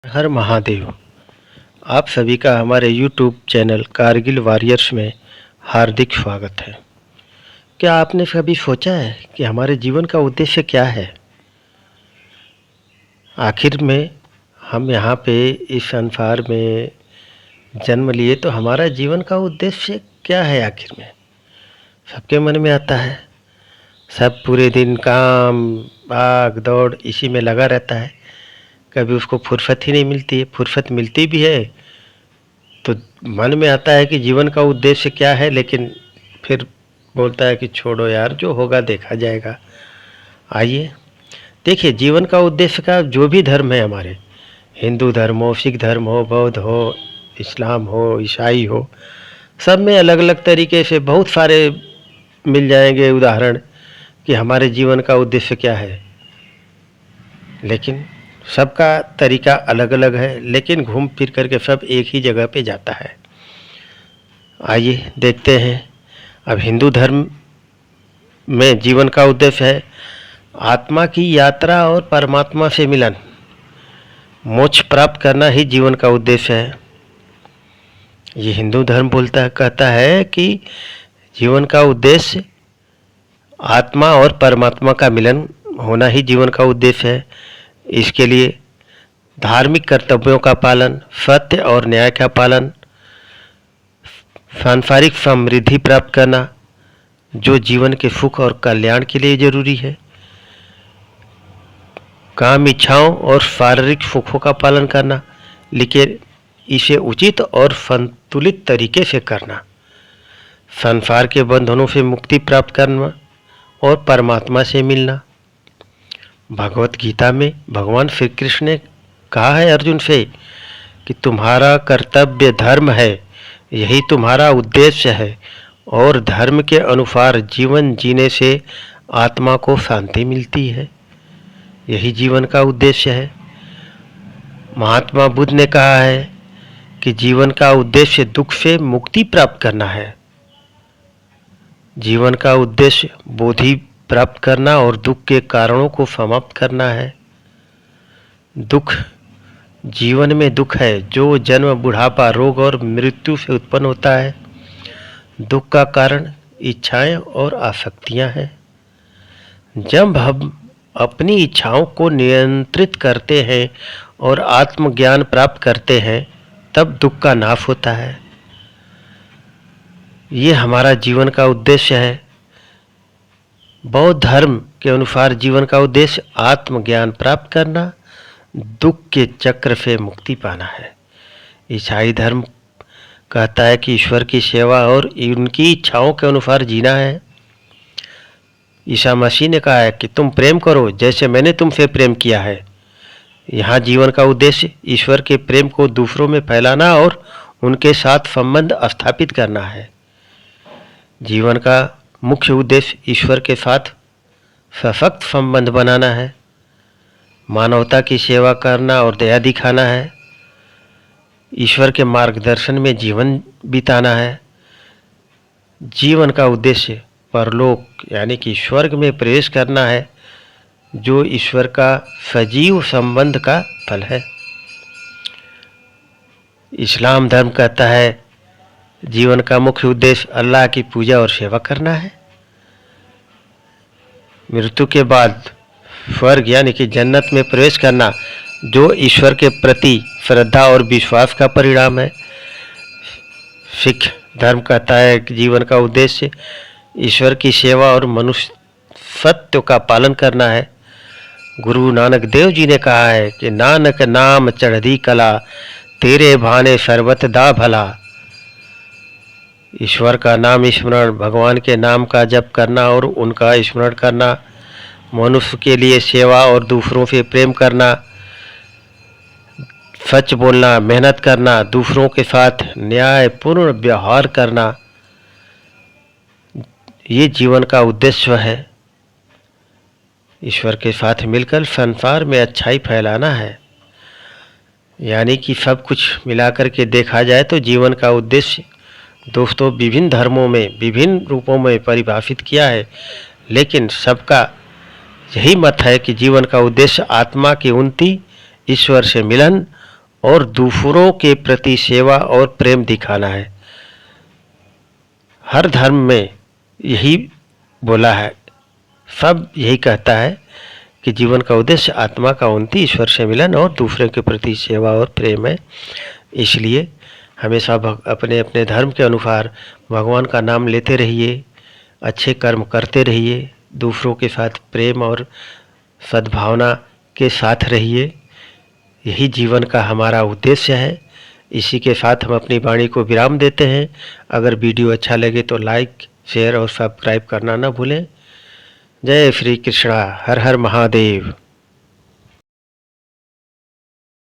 हर महादेव। आप सभी का हमारे YouTube चैनल कारगिल वॉरियर्स में हार्दिक स्वागत है। क्या आपने कभी सोचा है कि हमारे जीवन का उद्देश्य क्या है? आखिर में हम यहाँ पे इस संसार में जन्म लिए तो हमारा जीवन का उद्देश्य क्या है आखिर में? सबके मन में आता है। सब पूरे दिन काम भाग दौड़ इसी में लगा रहता है, कभी उसको फुर्सत ही नहीं मिलती है। फुर्सत मिलती भी है तो मन में आता है कि जीवन का उद्देश्य क्या है, लेकिन फिर बोलता है कि छोड़ो यार, जो होगा देखा जाएगा। आइए देखिए, जीवन का उद्देश्य का जो भी धर्म है, हमारे हिंदू धर्म हो, सिख धर्म हो, बौद्ध हो, इस्लाम हो, ईसाई हो, सब में अलग अलग तरीके से बहुत सारे मिल जाएंगे उदाहरण कि हमारे जीवन का उद्देश्य क्या है। लेकिन सबका तरीका अलग अलग है, लेकिन घूम फिर करके सब एक ही जगह पे जाता है। आइए देखते हैं। अब हिंदू धर्म में जीवन का उद्देश्य है आत्मा की यात्रा और परमात्मा से मिलन, मोक्ष प्राप्त करना ही जीवन का उद्देश्य है। ये हिंदू धर्म कहता है कि जीवन का उद्देश्य आत्मा और परमात्मा का मिलन होना ही जीवन का उद्देश्य है। इसके लिए धार्मिक कर्तव्यों का पालन, सत्य और न्याय का पालन, सांसारिक समृद्धि प्राप्त करना जो जीवन के सुख और कल्याण के लिए जरूरी है, काम इच्छाओं और शारीरिक सुखों का पालन करना, लेकिन इसे उचित और संतुलित तरीके से करना, संसार के बंधनों से मुक्ति प्राप्त करना और परमात्मा से मिलना। भगवत गीता में भगवान श्री कृष्ण ने कहा है अर्जुन से कि तुम्हारा कर्तव्य धर्म है, यही तुम्हारा उद्देश्य है, और धर्म के अनुसार जीवन जीने से आत्मा को शांति मिलती है, यही जीवन का उद्देश्य है। महात्मा बुद्ध ने कहा है कि जीवन का उद्देश्य दुख से मुक्ति प्राप्त करना है। जीवन का उद्देश्य बोधि प्राप्त करना और दुख के कारणों को समाप्त करना है। दुख, जीवन में दुख है जो जन्म, बुढ़ापा, रोग और मृत्यु से उत्पन्न होता है। दुख का कारण इच्छाएं और आसक्तियां हैं। जब हम अपनी इच्छाओं को नियंत्रित करते हैं और आत्मज्ञान प्राप्त करते हैं, तब दुख का नाश होता है। ये हमारा जीवन का उद्देश्य है। बौद्ध धर्म के अनुसार जीवन का उद्देश्य आत्मज्ञान प्राप्त करना, दुख के चक्र से मुक्ति पाना है। ईसाई धर्म कहता है कि ईश्वर की सेवा और उनकी इच्छाओं के अनुसार जीना है। ईसा मसीह ने कहा है कि तुम प्रेम करो जैसे मैंने तुमसे प्रेम किया है। यहाँ जीवन का उद्देश्य ईश्वर के प्रेम को दूसरों में फैलाना और उनके साथ संबंध स्थापित करना है। जीवन का मुख्य उद्देश्य ईश्वर के साथ सशक्त संबंध बनाना है, मानवता की सेवा करना और दया दिखाना है, ईश्वर के मार्गदर्शन में जीवन बिताना है। जीवन का उद्देश्य परलोक यानी कि स्वर्ग में प्रवेश करना है, जो ईश्वर का सजीव संबंध का फल है। इस्लाम धर्म कहता है जीवन का मुख्य उद्देश्य अल्लाह की पूजा और सेवा करना है। मृत्यु के बाद स्वर्ग यानी कि जन्नत में प्रवेश करना, जो ईश्वर के प्रति श्रद्धा और विश्वास का परिणाम है। सिख धर्म कहता है कि जीवन का उद्देश्य ईश्वर की सेवा और मनुष्य सत्य का पालन करना है। गुरु नानक देव जी ने कहा है कि नानक नाम चढ़दी कला, तेरे भाने सर्बत दा भला। ईश्वर का नाम स्मरण, भगवान के नाम का जप करना और उनका स्मरण करना, मनुष्य के लिए सेवा और दूसरों से प्रेम करना, सच बोलना, मेहनत करना, दूसरों के साथ न्यायपूर्ण व्यवहार करना, ये जीवन का उद्देश्य है। ईश्वर के साथ मिलकर संसार में अच्छाई फैलाना है। यानी कि सब कुछ मिलाकर के देखा जाए तो जीवन का उद्देश्य दोस्तों विभिन्न धर्मों में विभिन्न रूपों में परिभाषित किया है, लेकिन सबका यही मत है कि जीवन का उद्देश्य आत्मा की उन्नति, ईश्वर से मिलन और दूसरों के प्रति सेवा और प्रेम दिखाना है। हर धर्म में यही बोला है, सब यही कहता है कि जीवन का उद्देश्य आत्मा का उन्नति, ईश्वर से मिलन और दूसरे के प्रति सेवा और प्रेम है। इसलिए हमेशा अपने अपने धर्म के अनुसार भगवान का नाम लेते रहिए, अच्छे कर्म करते रहिए, दूसरों के साथ प्रेम और सद्भावना के साथ रहिए। यही जीवन का हमारा उद्देश्य है। इसी के साथ हम अपनी वाणी को विराम देते हैं। अगर वीडियो अच्छा लगे तो लाइक, शेयर और सब्सक्राइब करना ना भूलें। जय श्री कृष्णा। हर हर महादेव।